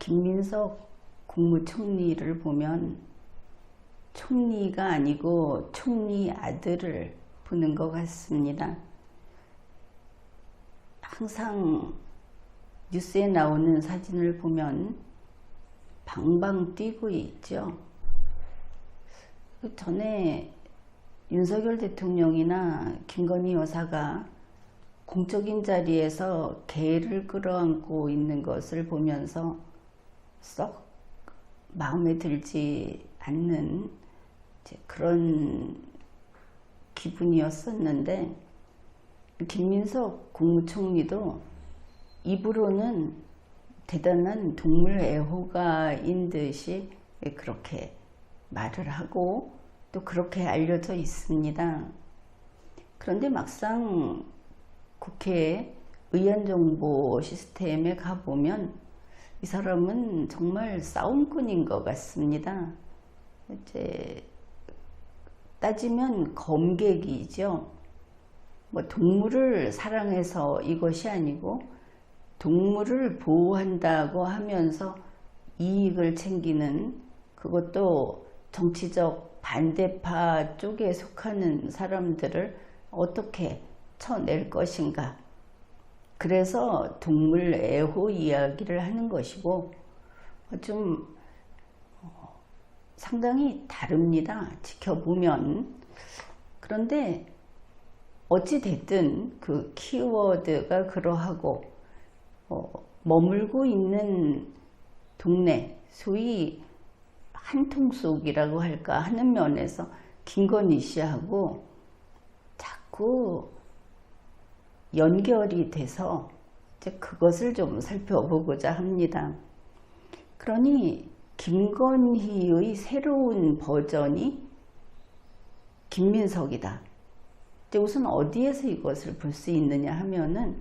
김민석 국무총리를 보면 총리가 아니고 총리 아들을 보는 것 같습니다. 항상 뉴스에 나오는 사진을 보면 방방 뛰고 있죠. 전에 윤석열 대통령이나 김건희 여사가 공적인 자리에서 개를 끌어안고 있는 것을 보면서 썩 마음에 들지 않는 그런 기분이었었는데, 김민석 국무총리도 입으로는 대단한 동물 애호가인 듯이 그렇게 말을 하고 또 그렇게 알려져 있습니다. 그런데 막상 국회 의원정보 시스템에 가보면 이 사람은 정말 싸움꾼인 것 같습니다. 이제 따지면 검객이죠. 동물을 사랑해서 이것이 아니고 동물을 보호한다고 하면서 이익을 챙기는, 그것도 정치적 반대파 쪽에 속하는 사람들을 어떻게 쳐낼 것인가. 그래서 동물 애호 이야기를 하는 것이고, 좀 상당히 다릅니다, 지켜보면. 그런데 어찌 됐든 그 키워드가 그러하고 머물고 있는 동네, 소위 한통속이라고 할까 하는 면에서 김건희 씨하고 자꾸 연결이 돼서 이제 그것을 좀 살펴보고자 합니다. 그러니 김건희의 새로운 버전이 김민석이다. 이제 우선 어디에서 이것을 볼 수 있느냐 하면은,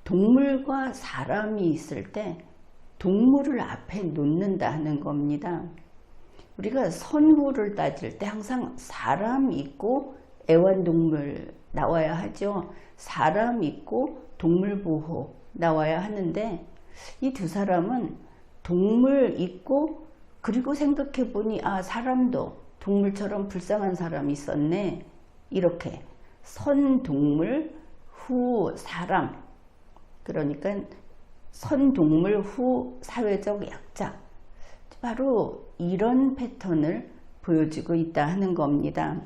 동물과 사람이 있을 때 동물을 앞에 놓는다 하는 겁니다. 우리가 선후를 따질 때 항상 사람 있고 애완동물 나와야 하죠. 사람 있고 동물보호 나와야 하는데, 이 두 사람은 동물 있고, 그리고 생각해 보니 사람도 동물처럼 불쌍한 사람이 있었네, 이렇게 선동물 후 사람, 그러니까 선동물 후 사회적 약자, 바로 이런 패턴을 보여주고 있다 하는 겁니다.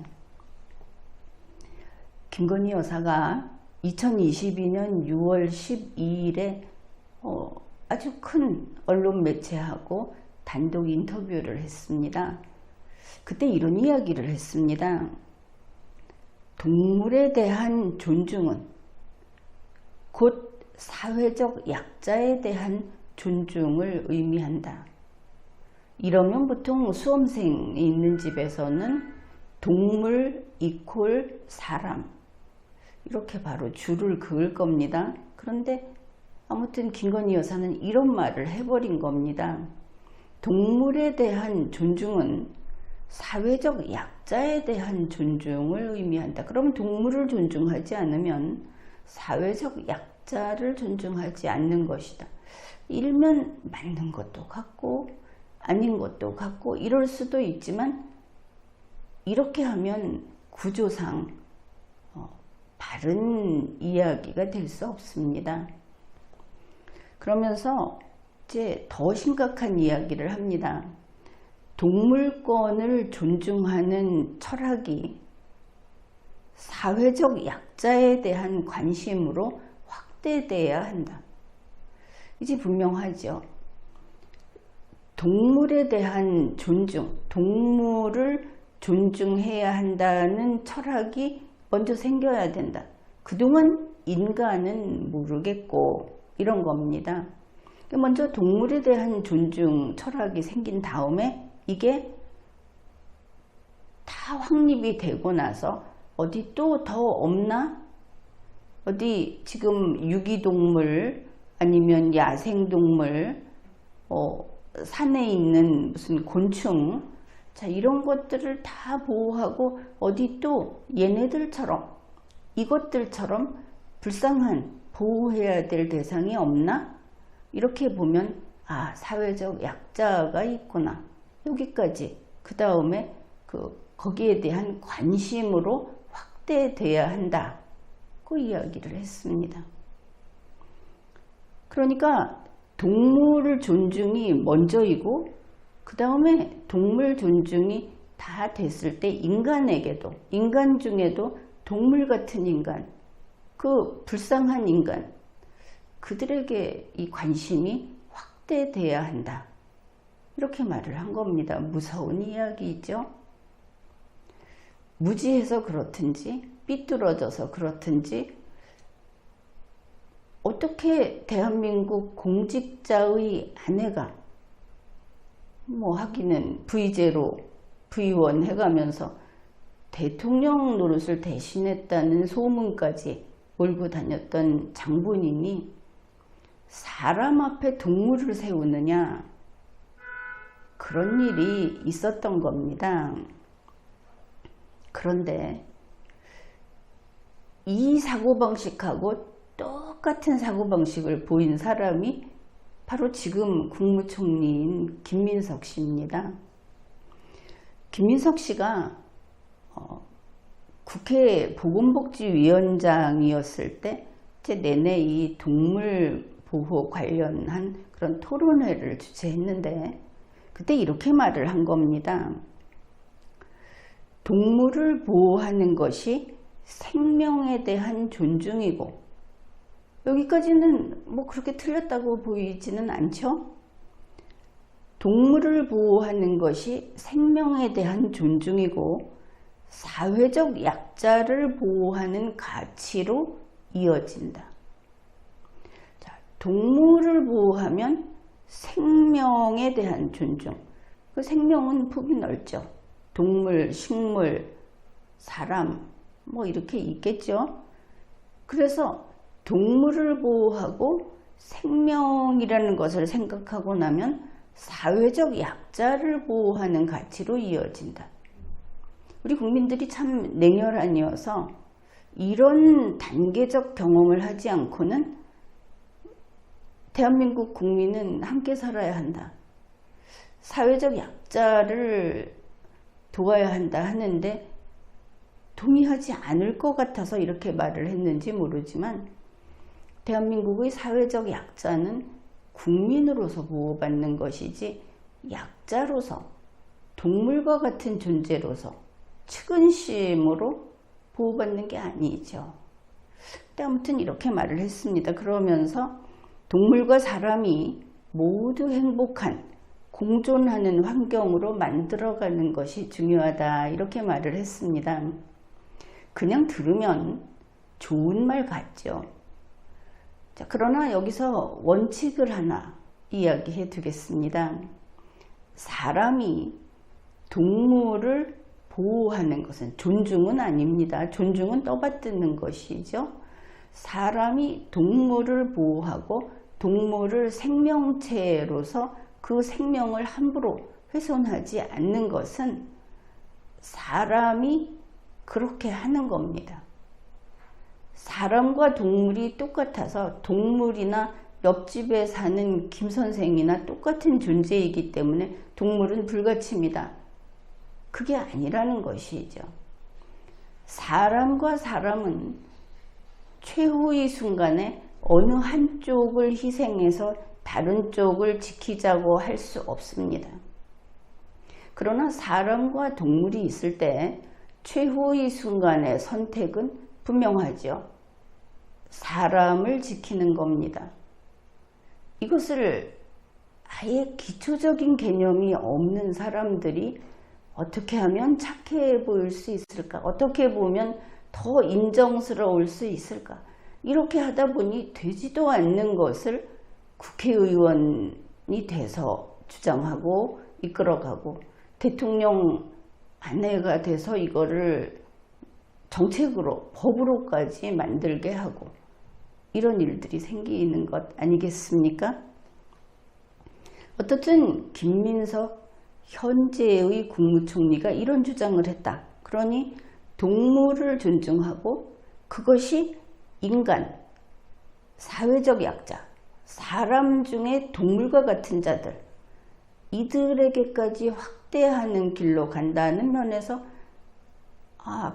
김건희 여사가 2022년 6월 12일에 아주 큰 언론 매체하고 단독 인터뷰를 했습니다. 그때 이런 이야기를 했습니다. 동물에 대한 존중은 곧 사회적 약자에 대한 존중을 의미한다. 이러면 보통 수험생이 있는 집에서는 동물 이퀄 사람, 이렇게 바로 줄을 그을 겁니다. 그런데 아무튼 김건희 여사는 이런 말을 해버린 겁니다. 동물에 대한 존중은 사회적 약자에 대한 존중을 의미한다. 그럼 동물을 존중하지 않으면 사회적 약자를 존중하지 않는 것이다. 일면 맞는 것도 같고 아닌 것도 같고 이럴 수도 있지만, 이렇게 하면 구조상 바른 이야기가 될 수 없습니다. 그러면서 이제 더 심각한 이야기를 합니다. 동물권을 존중하는 철학이 사회적 약자에 대한 관심으로 확대돼야 한다. 이제 분명하죠. 동물에 대한 존중, 동물을 존중해야 한다는 철학이 먼저 생겨야 된다. 그동안 인간은 모르겠고 이런 겁니다. 먼저 동물에 대한 존중 철학이 생긴 다음에 이게 다 확립이 되고 나서 어디 또 더 없나? 어디 지금 유기동물 아니면 야생동물, 산에 있는 무슨 곤충, 자, 이런 것들을 다 보호하고 어디 또 얘네들처럼, 이것들처럼 불쌍한 보호해야 될 대상이 없나? 이렇게 보면 아, 사회적 약자가 있구나. 여기까지. 그 다음에 거기에 대한 관심으로 확대돼야 한다. 그 이야기를 했습니다. 그러니까 동물 존중이 먼저이고 그 다음에 동물 존중이 다 됐을 때 인간에게도, 인간 중에도 동물 같은 인간, 그 불쌍한 인간, 그들에게 이 관심이 확대돼야 한다. 이렇게 말을 한 겁니다. 무서운 이야기죠. 무지해서 그렇든지 삐뚤어져서 그렇든지 어떻게 대한민국 공직자의 아내가 하기는 V제로 V1 해가면서 대통령 노릇을 대신했다는 소문까지 몰고 다녔던 장본인이 사람 앞에 동물을 세우느냐, 그런 일이 있었던 겁니다. 그런데 이 사고방식하고 똑같은 사고방식을 보인 사람이 바로 지금 국무총리인 김민석 씨입니다. 김민석 씨가 국회 보건복지위원장이었을 때 내내 이 동물 보호 관련한 그런 토론회를 주최했는데 그때 이렇게 말을 한 겁니다. 동물을 보호하는 것이 생명에 대한 존중이고, 여기까지는 그렇게 틀렸다고 보이지는 않죠? 동물을 보호하는 것이 생명에 대한 존중이고 사회적 약자를 보호하는 가치로 이어진다. 자, 동물을 보호하면 생명에 대한 존중. 그 생명은 폭이 넓죠. 동물, 식물, 사람 이렇게 있겠죠. 그래서 동물을 보호하고 생명이라는 것을 생각하고 나면 사회적 약자를 보호하는 가치로 이어진다. 우리 국민들이 참 냉혈한이어서 이런 단계적 경험을 하지 않고는 대한민국 국민은 함께 살아야 한다. 사회적 약자를 도와야 한다 하는데 동의하지 않을 것 같아서 이렇게 말을 했는지 모르지만 대한민국의 사회적 약자는 국민으로서 보호받는 것이지 약자로서 동물과 같은 존재로서 측은심으로 보호받는 게 아니죠. 근데 아무튼 이렇게 말을 했습니다. 그러면서 동물과 사람이 모두 행복한 공존하는 환경으로 만들어가는 것이 중요하다. 이렇게 말을 했습니다. 그냥 들으면 좋은 말 같죠. 자, 그러나 여기서 원칙을 하나 이야기해 두겠습니다. 사람이 동물을 보호하는 것은 존중은 아닙니다. 존중은 떠받드는 것이죠. 사람이 동물을 보호하고 동물을 생명체로서 그 생명을 함부로 훼손하지 않는 것은 사람이 그렇게 하는 겁니다. 사람과 동물이 똑같아서 동물이나 옆집에 사는 김 선생이나 똑같은 존재이기 때문에 동물은 불가치입니다. 그게 아니라는 것이죠. 사람과 사람은 최후의 순간에 어느 한쪽을 희생해서 다른 쪽을 지키자고 할 수 없습니다. 그러나 사람과 동물이 있을 때 최후의 순간의 선택은 분명하죠. 사람을 지키는 겁니다. 이것을 아예 기초적인 개념이 없는 사람들이 어떻게 하면 착해 보일 수 있을까? 어떻게 보면 더 인정스러울 수 있을까? 이렇게 하다 보니 되지도 않는 것을 국회의원이 돼서 주장하고 이끌어가고 대통령 아내가 돼서 이거를 정책으로 법으로까지 만들게 하고 이런 일들이 생기는 것 아니겠습니까? 어떻든 김민석 현재의 국무총리가 이런 주장을 했다. 그러니 동물을 존중하고 그것이 인간, 사회적 약자, 사람 중에 동물과 같은 자들, 이들에게까지 확대하는 길로 간다는 면에서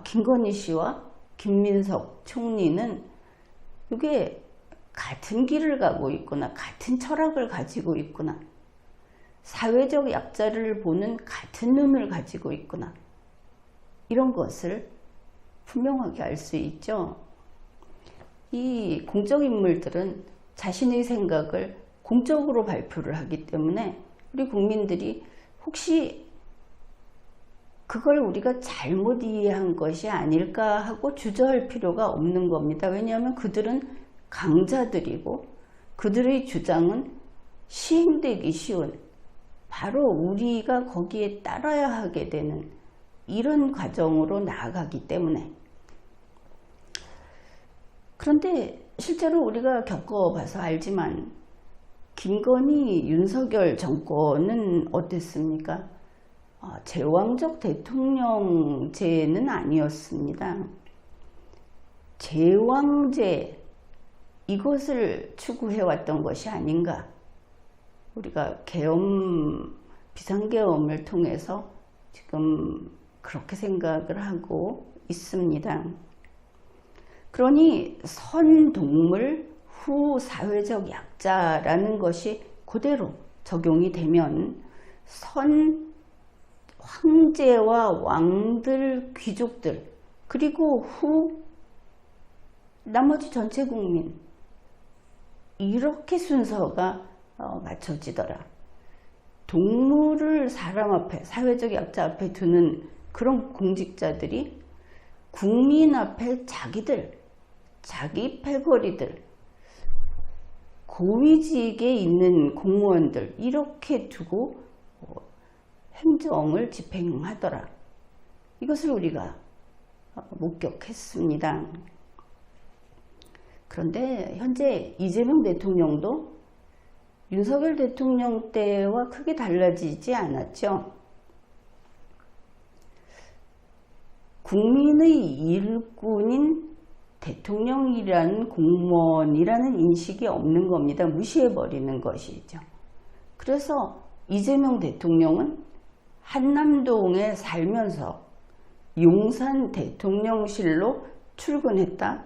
김건희 씨와 김민석 총리는 이게 같은 길을 가고 있구나, 같은 철학을 가지고 있구나, 사회적 약자를 보는 같은 눈을 가지고 있구나, 이런 것을 분명하게 알 수 있죠. 이 공적인물들은 자신의 생각을 공적으로 발표를 하기 때문에 우리 국민들이 혹시 그걸 우리가 잘못 이해한 것이 아닐까 하고 주저할 필요가 없는 겁니다. 왜냐하면 그들은 강자들이고 그들의 주장은 시행되기 쉬운, 바로 우리가 거기에 따라야 하게 되는 이런 과정으로 나아가기 때문에. 그런데 실제로 우리가 겪어봐서 알지만 김건희, 윤석열 정권은 어땠습니까? 제왕적 대통령제는 아니었습니다. 제왕제, 이것을 추구해왔던 것이 아닌가. 우리가 계엄, 비상계엄을 통해서 지금 그렇게 생각을 하고 있습니다. 그러니 선동물, 후 사회적 약자라는 것이 그대로 적용이 되면 선 황제와 왕들, 귀족들, 그리고 후 나머지 전체 국민, 이렇게 순서가 맞춰지더라. 동물을 사람 앞에, 사회적 약자 앞에 두는 그런 공직자들이 국민 앞에 자기들, 자기 패거리들, 고위직에 있는 공무원들 이렇게 두고 행정을 집행하더라. 이것을 우리가 목격했습니다. 그런데 현재 이재명 대통령도 윤석열 대통령 때와 크게 달라지지 않았죠. 국민의 일꾼인 대통령이라는 공무원이라는 인식이 없는 겁니다. 무시해버리는 것이죠. 그래서 이재명 대통령은 한남동에 살면서 용산 대통령실로 출근했다,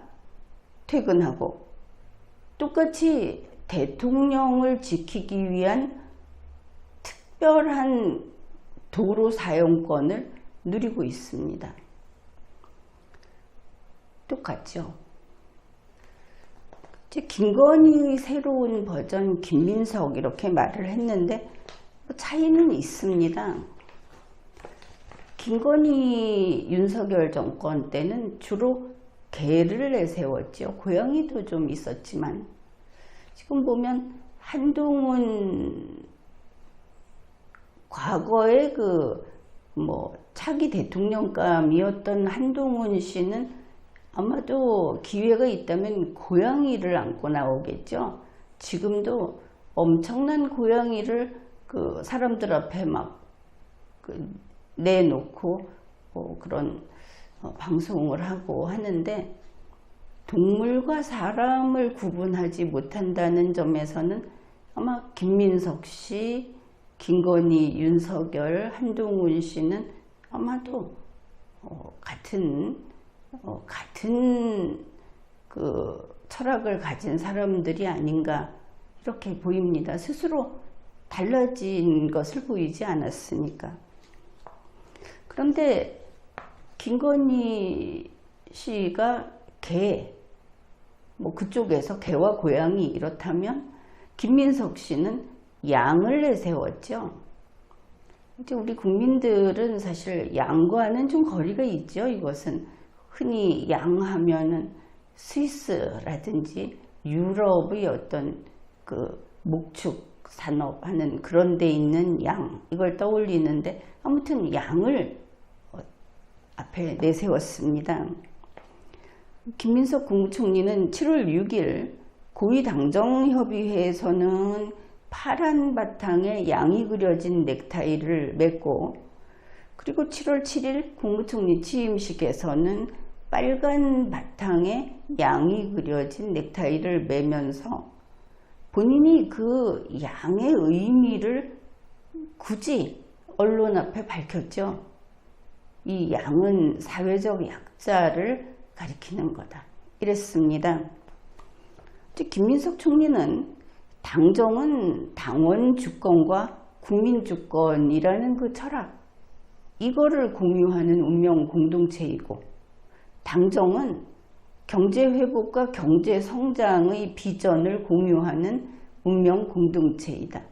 퇴근하고 똑같이 대통령을 지키기 위한 특별한 도로 사용권을 누리고 있습니다. 똑같죠. 김건희의 새로운 버전 김민석 이렇게 말을 했는데 차이는 있습니다. 김건희 윤석열 정권 때는 주로 개를 내세웠죠. 고양이도 좀 있었지만 지금 보면 한동훈 과거에 차기 대통령감이었던 한동훈 씨는 아마도 기회가 있다면 고양이를 안고 나오겠죠. 지금도 엄청난 고양이를 사람들 앞에 내놓고 그런 방송을 하고 하는데, 동물과 사람을 구분하지 못한다는 점에서는 아마 김민석 씨, 김건희, 윤석열, 한동훈 씨는 아마도 같은 철학을 가진 사람들이 아닌가 이렇게 보입니다. 스스로 달라진 것을 보이지 않았으니까. 그런데 김건희 씨가 개, 그쪽에서 개와 고양이 이렇다면 김민석 씨는 양을 내세웠죠. 이제 우리 국민들은 사실 양과는 좀 거리가 있죠. 이것은 흔히 양하면은 스위스라든지 유럽의 어떤 목축 산업 하는 그런 데 있는 양, 이걸 떠올리는데 아무튼 양을 앞에 내세웠습니다. 김민석 국무총리는 7월 6일 고위당정협의회에서는 파란 바탕에 양이 그려진 넥타이를 맸고, 그리고 7월 7일 국무총리 취임식에서는 빨간 바탕에 양이 그려진 넥타이를 매면서 본인이 그 양의 의미를 굳이 언론 앞에 밝혔죠. 이 양은 사회적 약자를 가리키는 거다. 이랬습니다. 김민석 총리는 당정은 당원 주권과 국민 주권이라는 그 철학, 이거를 공유하는 운명 공동체이고, 당정은 경제 회복과 경제 성장의 비전을 공유하는 운명 공동체이다.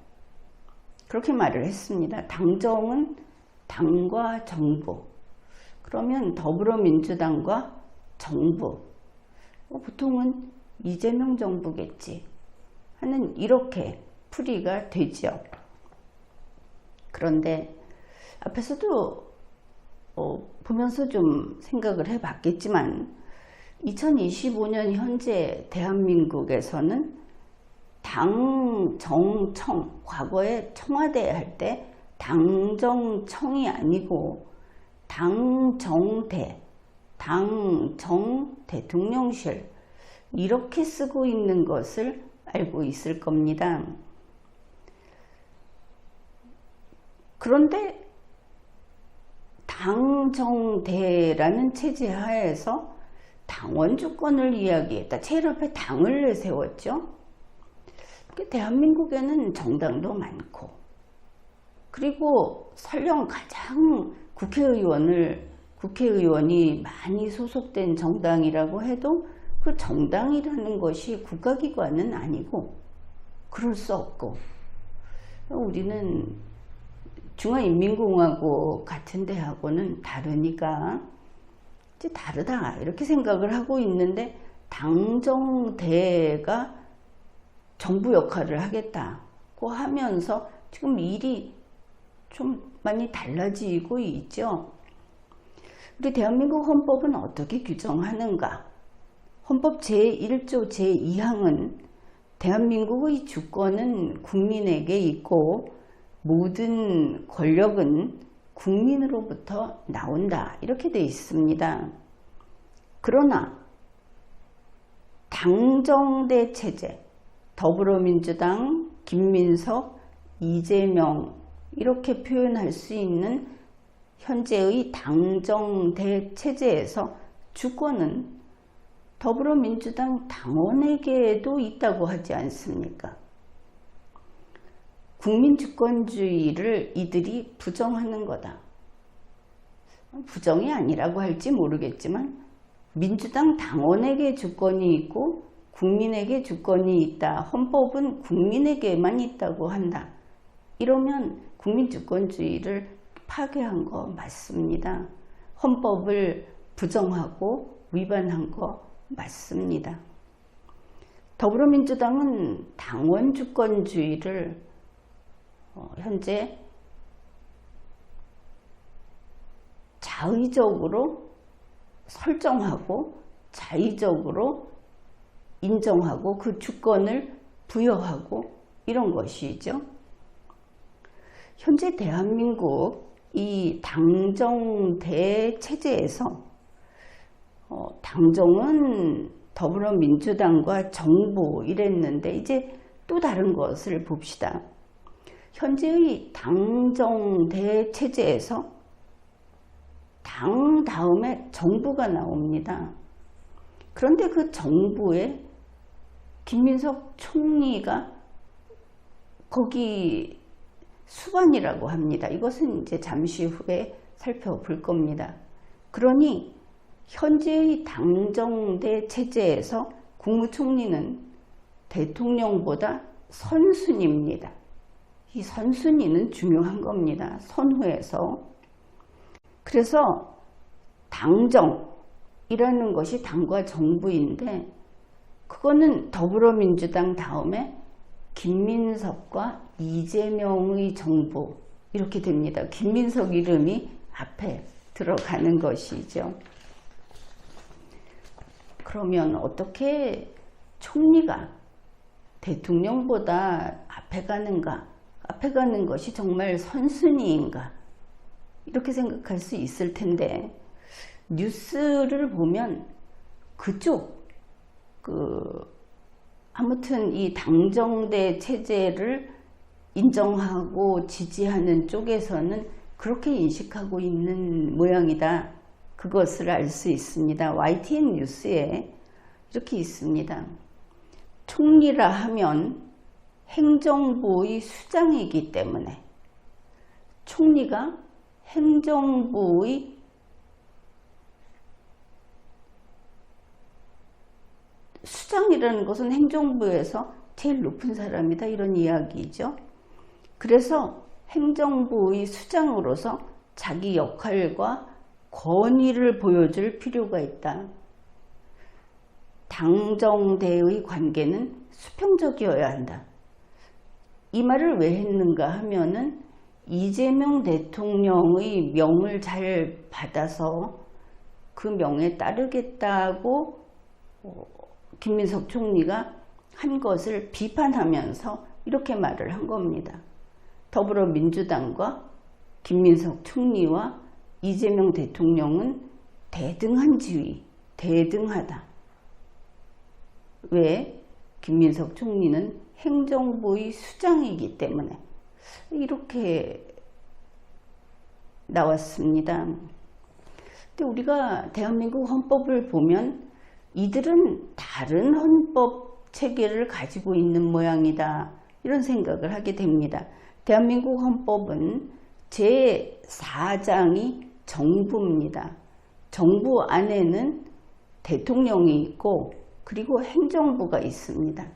그렇게 말을 했습니다. 당정은 당과 정부, 그러면 더불어민주당과 정부, 보통은 이재명 정부겠지 하는 이렇게 풀이가 되죠. 그런데 앞에서도 보면서 좀 생각을 해봤겠지만 2025년 현재 대한민국에서는 당, 정, 청, 과거에 청와대 할 때 당정청이 아니고 당정대, 당정 대통령실 이렇게 쓰고 있는 것을 알고 있을 겁니다. 그런데 당정대라는 체제 하에서 당원 주권을 이야기했다. 제일 앞에 당을 내세웠죠. 대한민국에는 정당도 많고, 그리고 설령 가장 국회의원이 많이 소속된 정당이라고 해도 그 정당이라는 것이 국가기관은 아니고 그럴 수 없고, 우리는 중화인민공화국 같은 데하고는 다르니까 이제 다르다 이렇게 생각을 하고 있는데, 당정대가 정부 역할을 하겠다고 하면서 지금 일이 좀 많이 달라지고 있죠. 우리 대한민국 헌법은 어떻게 규정하는가? 헌법 제1조 제2항은 대한민국의 주권은 국민에게 있고 모든 권력은 국민으로부터 나온다. 이렇게 되어 있습니다. 그러나 당정대 체제, 더불어민주당, 김민석, 이재명 이렇게 표현할 수 있는 현재의 당정대 체제에서 주권은 더불어민주당 당원에게도 있다고 하지 않습니까? 국민주권주의를 이들이 부정하는 거다. 부정이 아니라고 할지 모르겠지만 민주당 당원에게 주권이 있고 국민에게 주권이 있다. 헌법은 국민에게만 있다고 한다. 이러면 국민주권주의를 파괴한 거 맞습니다. 헌법을 부정하고 위반한 거 맞습니다. 더불어민주당은 당원주권주의를 현재 자의적으로 설정하고 자의적으로 인정하고 그 주권을 부여하고 이런 것이죠. 현재 대한민국 이 당정대 체제에서 당정은 더불어민주당과 정부 이랬는데 이제 또 다른 것을 봅시다. 현재의 당정대 체제에서 당 다음에 정부가 나옵니다. 그런데 그 정부에 김민석 총리가 거기 수반이라고 합니다. 이것은 이제 잠시 후에 살펴볼 겁니다. 그러니 현재의 당정대 체제에서 국무총리는 대통령보다 선순위입니다. 이 선순위는 중요한 겁니다. 선후에서. 그래서 당정이라는 것이 당과 정부인데 그거는 더불어민주당 다음에 김민석과 이재명의 정부 이렇게 됩니다. 김민석 이름이 앞에 들어가는 것이죠. 그러면 어떻게 총리가 대통령보다 앞에 가는가? 앞에 가는 것이 정말 선순위인가? 이렇게 생각할 수 있을 텐데 뉴스를 보면 그쪽 아무튼 이 당정대 체제를 인정하고 지지하는 쪽에서는 그렇게 인식하고 있는 모양이다. 그것을 알 수 있습니다. YTN 뉴스에 이렇게 있습니다. 총리라 하면 행정부의 수장이기 때문에 총리가 행정부의 수장이라는 것은 행정부에서 제일 높은 사람이다, 이런 이야기죠. 그래서 행정부의 수장으로서 자기 역할과 권위를 보여줄 필요가 있다. 당정대의 관계는 수평적이어야 한다. 이 말을 왜 했는가 하면은 이재명 대통령의 명을 잘 받아서 그 명에 따르겠다고 김민석 총리가 한 것을 비판하면서 이렇게 말을 한 겁니다. 더불어민주당과 김민석 총리와 이재명 대통령은 대등한 지위, 대등하다. 왜? 김민석 총리는 행정부의 수장이기 때문에 이렇게 나왔습니다. 근데 우리가 대한민국 헌법을 보면 이들은 다른 헌법 체계를 가지고 있는 모양이다, 이런 생각을 하게 됩니다. 대한민국 헌법은 제4장이 정부입니다. 정부 안에는 대통령이 있고 그리고 행정부가 있습니다.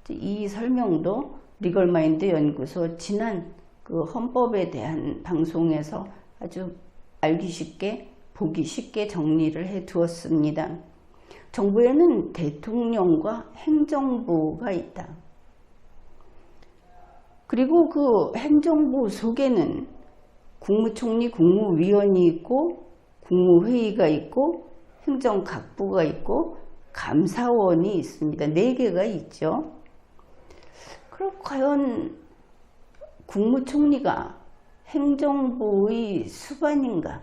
이 설명도 리걸마인드 연구소 지난 그 헌법에 대한 방송에서 아주 알기 쉽게, 보기 쉽게 정리를 해 두었습니다. 정부에는 대통령과 행정부가 있다. 그리고 그 행정부 속에는 국무총리, 국무위원이 있고 국무회의가 있고 행정각부가 있고 감사원이 있습니다. 4개가 있죠. 그럼 과연 국무총리가 행정부의 수반인가?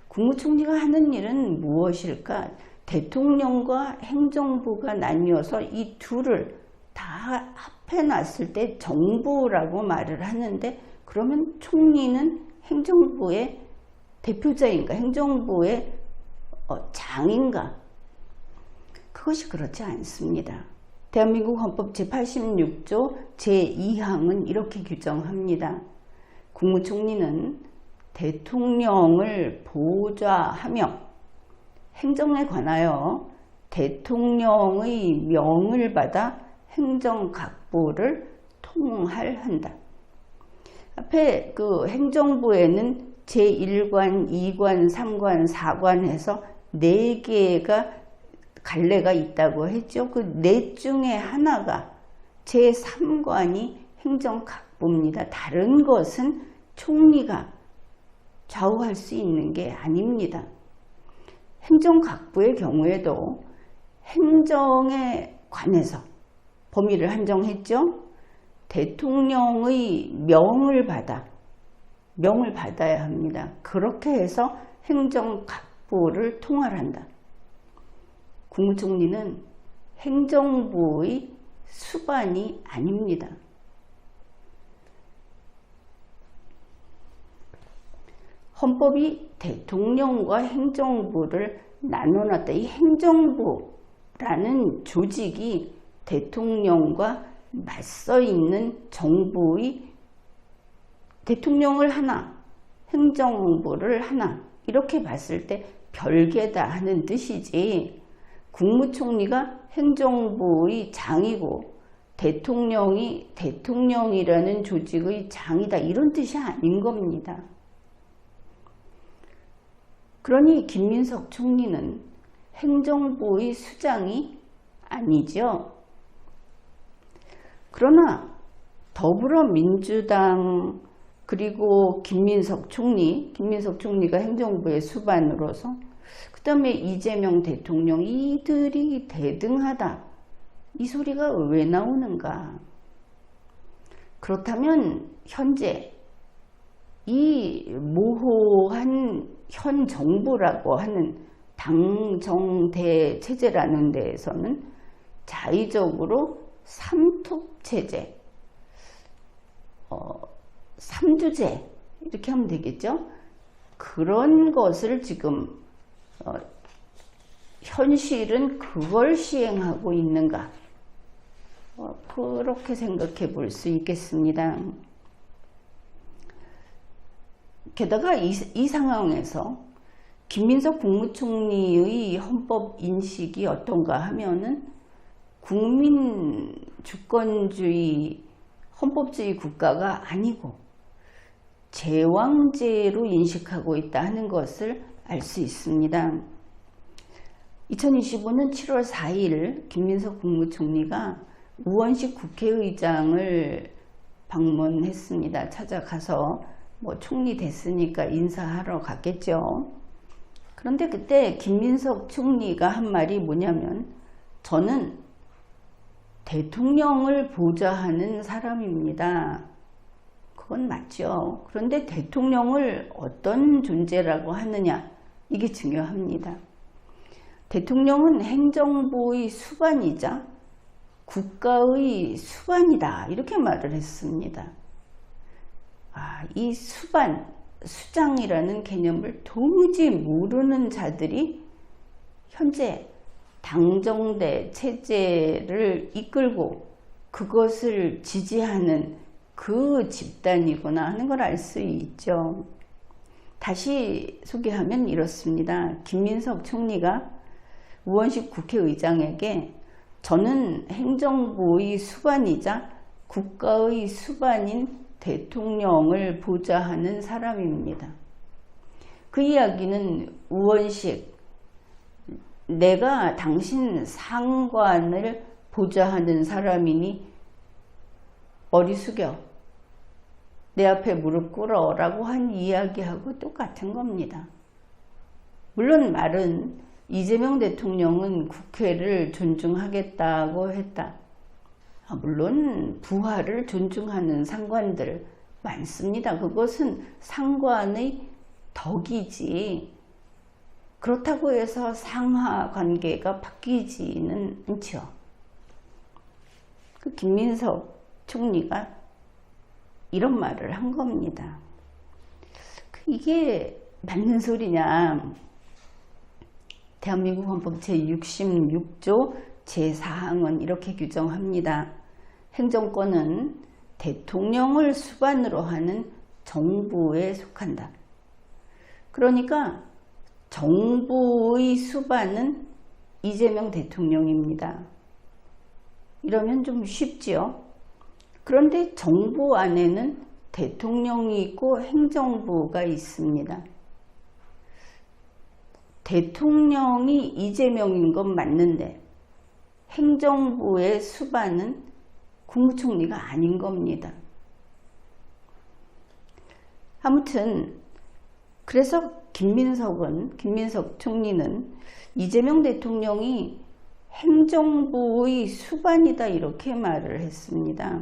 국무총리가 하는 일은 무엇일까? 대통령과 행정부가 나뉘어서 이 둘을 다 합해놨을 때 정부라고 말을 하는데, 그러면 총리는 행정부의 대표자인가? 행정부의 장인가? 그것이 그렇지 않습니다. 대한민국 헌법 제86조 제2항은 이렇게 규정합니다. 국무총리는 대통령을 보좌하며 행정에 관하여 대통령의 명을 받아 행정각부를 통할한다. 앞에 그 행정부에는 제1관, 2관, 3관, 4관 해서 4개가 갈래가 있다고 했죠. 그 4 중에 하나가 제3관이 행정각부입니다. 다른 것은 총리가 좌우할 수 있는 게 아닙니다. 행정각부의 경우에도 행정에 관해서 범위를 한정했죠. 대통령의 명을 받아야 합니다. 그렇게 해서 행정각부를 통할한다. 국무총리는 행정부의 수반이 아닙니다. 헌법이 대통령과 행정부를 나눠놨다. 이 행정부라는 조직이 대통령과 맞서 있는 정부의, 대통령을 하나, 행정부를 하나, 이렇게 봤을 때 별개다 하는 뜻이지, 국무총리가 행정부의 장이고 대통령이 대통령이라는 조직의 장이다, 이런 뜻이 아닌 겁니다. 그러니 김민석 총리는 행정부의 수장이 아니죠. 그러나 더불어민주당 그리고 김민석 총리가 행정부의 수반으로서, 그 다음에 이재명 대통령, 이들이 대등하다, 이 소리가 왜 나오는가? 그렇다면 현재 이 모호한 현 정부라고 하는 당정대 체제라는 데에서는 자의적으로 삼톱체제, 삼두제 이렇게 하면 되겠죠. 그런 것을 지금 현실은 그걸 시행하고 있는가, 그렇게 생각해 볼 수 있겠습니다. 게다가 이 상황에서 김민석 국무총리의 헌법 인식이 어떤가 하면은 국민 주권주의 헌법주의 국가가 아니고 제왕제로 인식하고 있다 하는 것을 알 수 있습니다. 2025년 7월 4일 김민석 국무총리가 우원식 국회의장을 방문했습니다. 찾아가서 뭐 총리 됐으니까 인사하러 갔겠죠. 그런데 그때 김민석 총리가 한 말이 뭐냐면, 저는 대통령을 보좌하는 사람입니다. 그건 맞죠. 그런데 대통령을 어떤 존재라고 하느냐, 이게 중요합니다. 대통령은 행정부의 수반이자 국가의 수반이다, 이렇게 말을 했습니다. 이 수반, 수장이라는 개념을 도무지 모르는 자들이 현재 당정대 체제를 이끌고 그것을 지지하는 그 집단이구나 하는 걸 알 수 있죠. 다시 소개하면 이렇습니다. 김민석 총리가 우원식 국회의장에게 저는 행정부의 수반이자 국가의 수반인 대통령을 보좌하는 사람입니다. 그 이야기는 우원식, 내가 당신 상관을 보좌하는 사람이니 머리 숙여 내 앞에 무릎 꿇어 라고 한 이야기하고 똑같은 겁니다. 물론 말은 이재명 대통령은 국회를 존중하겠다고 했다. 물론 부하를 존중하는 상관들 많습니다. 그것은 상관의 덕이지, 그렇다고 해서 상하 관계가 바뀌지는 않죠. 그 김민석 총리가 이런 말을 한 겁니다. 이게 맞는 소리냐? 대한민국 헌법 제66조 제4항은 이렇게 규정합니다. 행정권은 대통령을 수반으로 하는 정부에 속한다. 그러니까 정부의 수반은 이재명 대통령입니다. 이러면 좀 쉽지요. 그런데 정부 안에는 대통령이 있고 행정부가 있습니다. 대통령이 이재명인 건 맞는데 행정부의 수반은 국무총리가 아닌 겁니다. 아무튼 그래서 김민석 총리는 이재명 대통령이 행정부의 수반이다, 이렇게 말을 했습니다.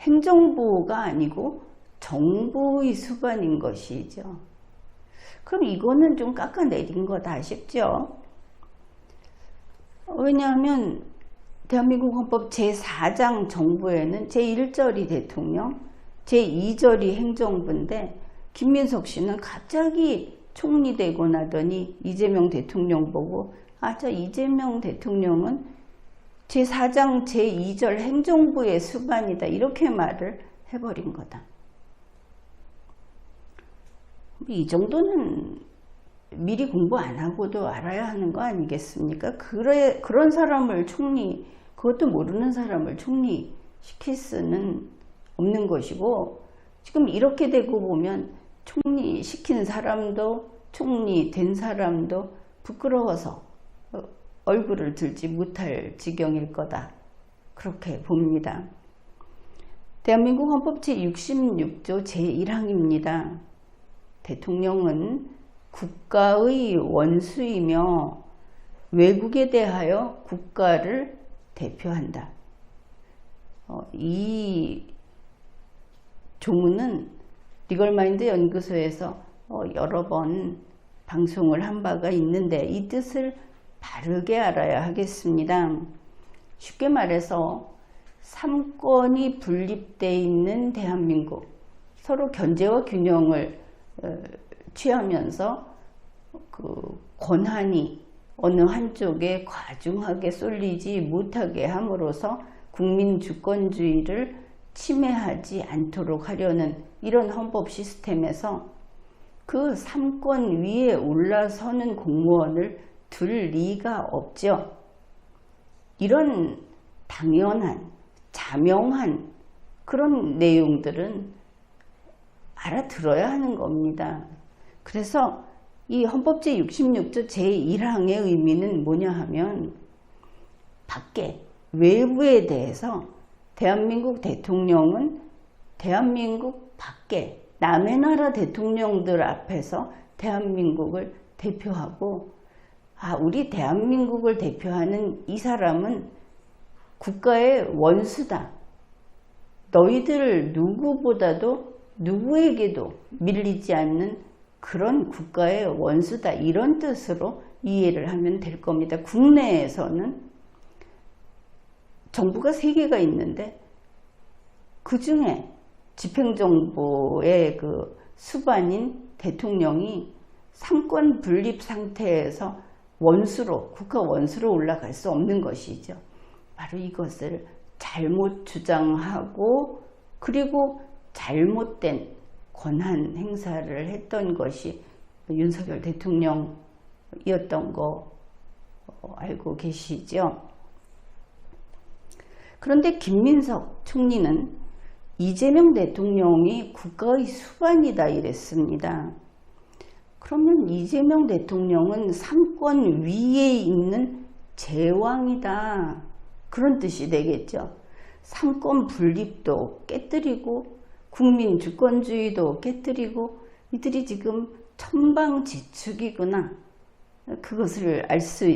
행정부가 아니고 정부의 수반인 것이죠. 그럼 이거는 좀 깎아내린 거다 싶죠. 왜냐하면 대한민국 헌법 제4장 정부에는 제1절이 대통령, 제2절이 행정부인데 김민석 씨는 갑자기 총리 되고 나더니 이재명 대통령 보고 저 이재명 대통령은 제4장 제2절 행정부의 수반이다, 이렇게 말을 해버린 거다. 이 정도는 미리 공부 안 하고도 알아야 하는 거 아니겠습니까? 그런 사람을 총리, 그것도 모르는 사람을 총리 시킬 수는 없는 것이고, 지금 이렇게 되고 보면 총리 시킨 사람도 총리 된 사람도 부끄러워서 얼굴을 들지 못할 지경일 거다, 그렇게 봅니다. 대한민국 헌법 제66조 제1항입니다. 대통령은 국가의 원수이며 외국에 대하여 국가를 대표한다. 이 조문은 리걸마인드 연구소에서 여러 번 방송을 한 바가 있는데 이 뜻을 바르게 알아야 하겠습니다. 쉽게 말해서 삼권이 분립되어 있는 대한민국, 서로 견제와 균형을 취하면서 그 권한이 어느 한쪽에 과중하게 쏠리지 못하게 함으로써 국민 주권주의를 침해하지 않도록 하려는 이런 헌법 시스템에서 그 삼권 위에 올라서는 공무원을 둘 리가 없죠. 이런 당연한, 자명한 그런 내용들은 알아들어야 하는 겁니다. 그래서 이 헌법 제66조 제1항의 의미는 뭐냐 하면 밖에, 외부에 대해서 대한민국 대통령은 대한민국 밖에 남의 나라 대통령들 앞에서 대한민국을 대표하고, 우리 대한민국을 대표하는 이 사람은 국가의 원수다. 너희들 누구보다도 누구에게도 밀리지 않는 그런 국가의 원수다. 이런 뜻으로 이해를 하면 될 겁니다. 국내에서는 정부가 3개가 있는데 그 중에 집행정부의 그 수반인 대통령이 삼권 분립 상태에서 원수로, 국가 원수로 올라갈 수 없는 것이죠. 바로 이것을 잘못 주장하고 그리고 잘못된 권한 행사를 했던 것이 윤석열 대통령이었던 거 알고 계시죠? 그런데 김민석 총리는 이재명 대통령이 국가의 수반이다 이랬습니다. 그러면 이재명 대통령은 삼권 위에 있는 제왕이다, 그런 뜻이 되겠죠. 삼권 분립도 깨뜨리고 국민 주권주의도 깨뜨리고 이들이 지금 천방지축이구나, 그것을 알 수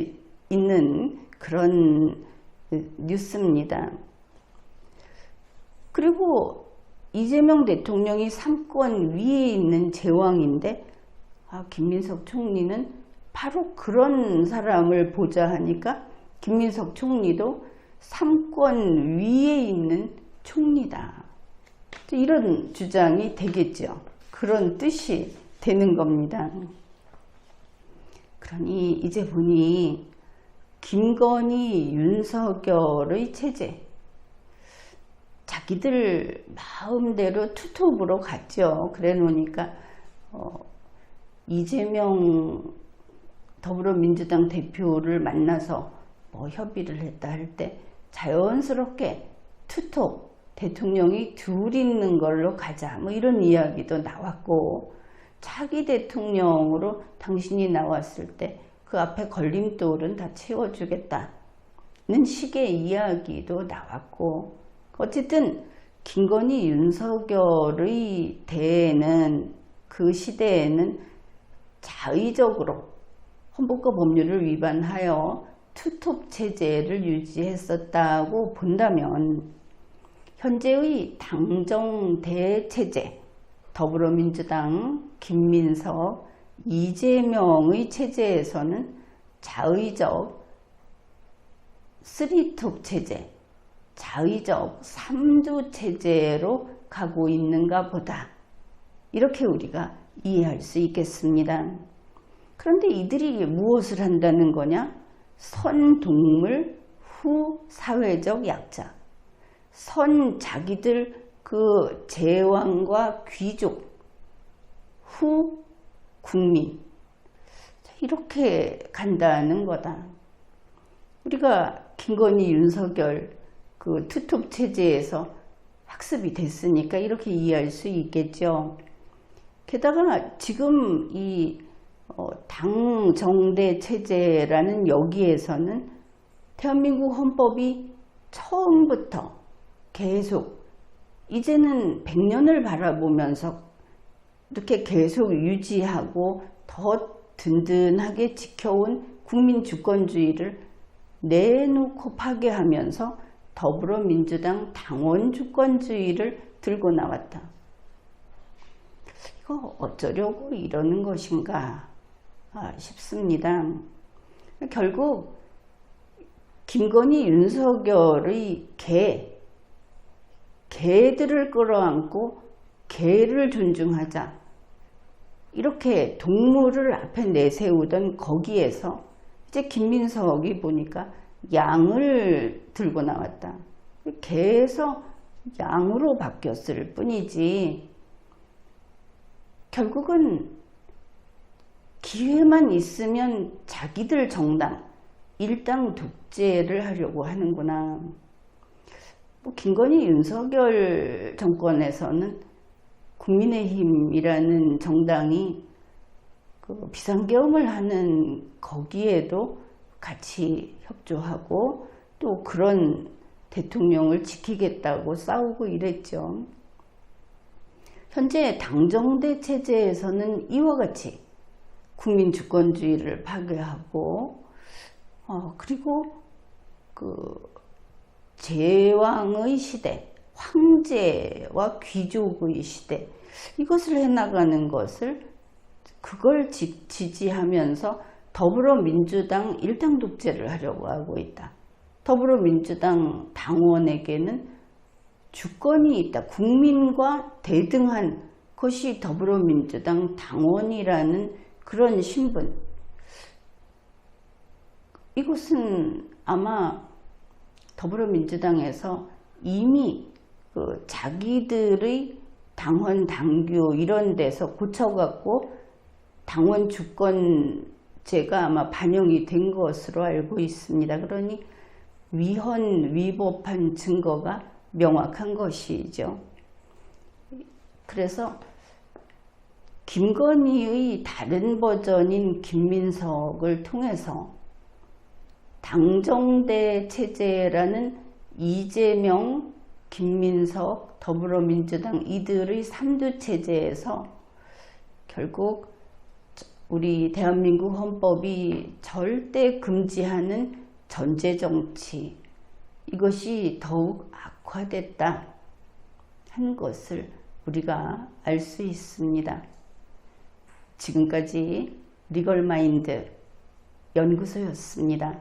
있는 그런 뉴스입니다. 그리고 이재명 대통령이 삼권 위에 있는 제왕인데 김민석 총리는 바로 그런 사람을 보자 하니까 김민석 총리도 삼권 위에 있는 총리다, 이런 주장이 되겠죠. 그런 뜻이 되는 겁니다. 그러니 이제 보니 김건희, 윤석열의 체제, 자기들 마음대로 투톱으로 갔죠. 그래 놓으니까 이재명 더불어민주당 대표를 만나서 협의를 했다 할 때 자연스럽게 투톱, 대통령이 둘 있는 걸로 가자, 이런 이야기도 나왔고, 차기 대통령으로 당신이 나왔을 때 그 앞에 걸림돌은 다 채워주겠다는 식의 이야기도 나왔고, 어쨌든 김건희, 윤석열의 대에는 그 시대에는 자의적으로 헌법과 법률을 위반하여 투톱 체제를 유지했었다고 본다면, 현재의 당정대 체제, 더불어민주당, 김민석, 이재명의 체제에서는 자의적 3톱 체제, 자의적 3조 체제로 가고 있는가 보다, 이렇게 우리가 이해할 수 있겠습니다. 그런데 이들이 무엇을 한다는 거냐? 선동물, 후 사회적 약자, 선 자기들 그 제왕과 귀족, 후 국민, 이렇게 간다는 거다. 우리가 김건희, 윤석열 그 투톱 체제에서 학습이 됐으니까 이렇게 이해할 수 있겠죠. 게다가 지금 이 당정대 체제라는 여기에서는 대한민국 헌법이 처음부터 계속, 이제는 100년을 바라보면서 이렇게 계속 유지하고 더 든든하게 지켜온 국민 주권주의를 내놓고 파괴하면서 더불어민주당 당원 주권주의를 들고 나왔다. 이거 어쩌려고 이러는 것인가 싶습니다. 결국 김건희, 윤석열의 개들을 끌어안고 개를 존중하자, 이렇게 동물을 앞에 내세우던 거기에서 이제 김민석이 보니까 양을 들고 나왔다. 개에서 양으로 바뀌었을 뿐이지, 결국은 기회만 있으면 자기들 정당 일당 독재를 하려고 하는구나. 김건희, 윤석열 정권에서는 국민의힘이라는 정당이 그 비상계엄을 하는 거기에도 같이 협조하고 또 그런 대통령을 지키겠다고 싸우고 이랬죠. 현재 당정대 체제에서는 이와 같이 국민 주권주의를 파괴하고 그리고 그 제왕의 시대, 황제와 귀족의 시대, 이것을 해나가는 것을 그걸 지지하면서 더불어민주당 일당 독재를 하려고 하고 있다. 더불어민주당 당원에게는 주권이 있다. 국민과 대등한 것이 더불어민주당 당원이라는 그런 신분. 이것은 아마 더불어민주당에서 이미 그 자기들의 당헌, 당규 이런 데서 고쳐갖고 당원 주권제가 아마 반영이 된 것으로 알고 있습니다. 그러니 위법한 증거가 명확한 것이죠. 그래서 김건희의 다른 버전인 김민석을 통해서 당정대 체제라는 이재명, 김민석, 더불어민주당 이들의 삼두체제에서 결국 우리 대한민국 헌법이 절대 금지하는 전제정치, 이것이 더욱 악화됐다 하는 것을 우리가 알 수 있습니다. 지금까지 리걸마인드 연구소였습니다.